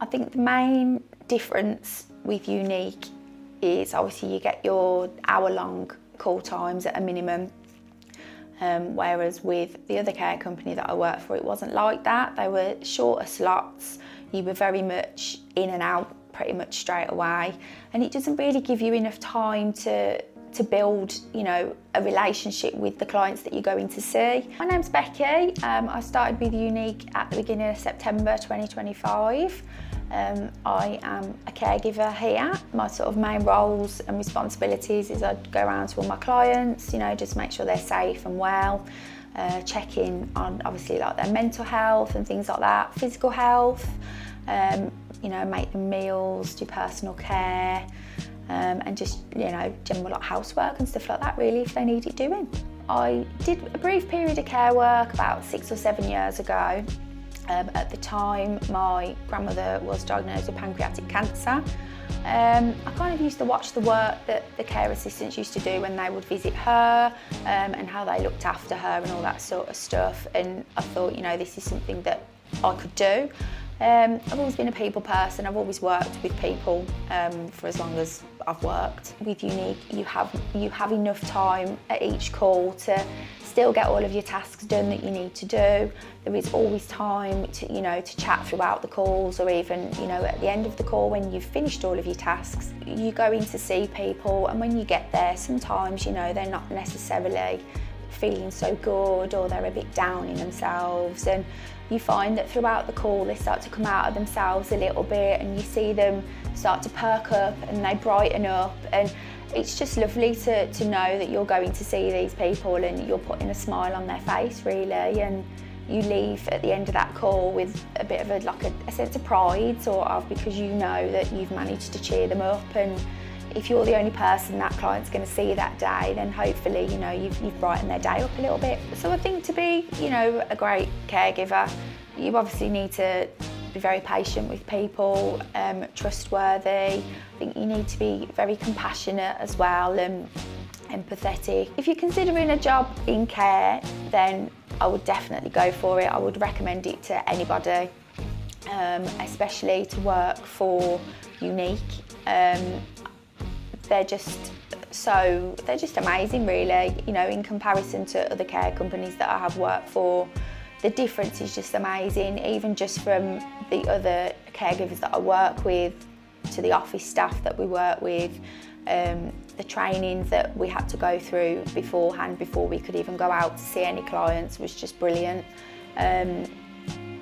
I think the main difference with Unique is obviously you get your hour-long call times at a minimum, whereas with the other care company that I worked for, it wasn't like that. They were shorter slots. You were very much in and out pretty much straight away, and it doesn't really give you enough time to build, you know, a relationship with the clients that you're going to see. My name's Becky. I started with Unique at the beginning of September 2025. I am a caregiver here. My sort of main roles and responsibilities is I go around to all my clients, you know, just make sure they're safe and well, check in on obviously like their mental health and things like that, physical health, you know, make them meals, do personal care, and just, you know, general like housework and stuff like that really if they need it doing. I did a brief period of care work about 6 or 7 years ago. At the time, my grandmother was diagnosed with pancreatic cancer. I kind of used to watch the work that the care assistants used to do when they would visit her, and how they looked after her and all that sort of stuff. And I thought, you know, this is something that I could do. I've always been a people person. I've always worked with people for as long as I've worked. With Unique, you have enough time at each call to still get all of your tasks done that you need to do. There is always time to, you know, to chat throughout the calls, or even, you know, at the end of the call when you've finished all of your tasks. You go in to see people, and when you get there, sometimes, you know, they're not necessarily feeling so good, or they're a bit down in themselves, and you find that throughout the call they start to come out of themselves a little bit, and you see them start to perk up and they brighten up, and it's just lovely to know that you're going to see these people and you're putting a smile on their face really, and you leave at the end of that call with a bit of a sense of pride sort of, because you know that you've managed to cheer them up, and if you're the only person that client's going to see that day, then hopefully, you know, you've brightened their day up a little bit. So I think to be, you know, a great caregiver, you obviously need to be very patient with people, trustworthy. I think you need to be very compassionate as well, and empathetic. If you're considering a job in care, then I would definitely go for it. I would recommend it to anybody, especially to work for Unique. They're just amazing really, you know, in comparison to other care companies that I have worked for. The difference is just amazing, even just from the other caregivers that I work with to the office staff that we work with, the training that we had to go through beforehand before we could even go out to see any clients was just brilliant.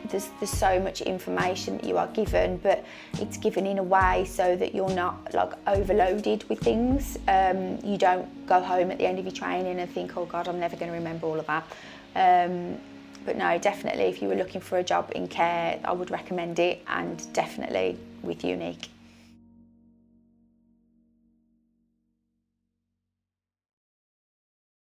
There's so much information that you are given, but it's given in a way so that you're not like overloaded with things. You don't go home at the end of your training and think, oh God, I'm never going to remember all of that. But no, definitely if you were looking for a job in care, I would recommend it, and definitely with Unique.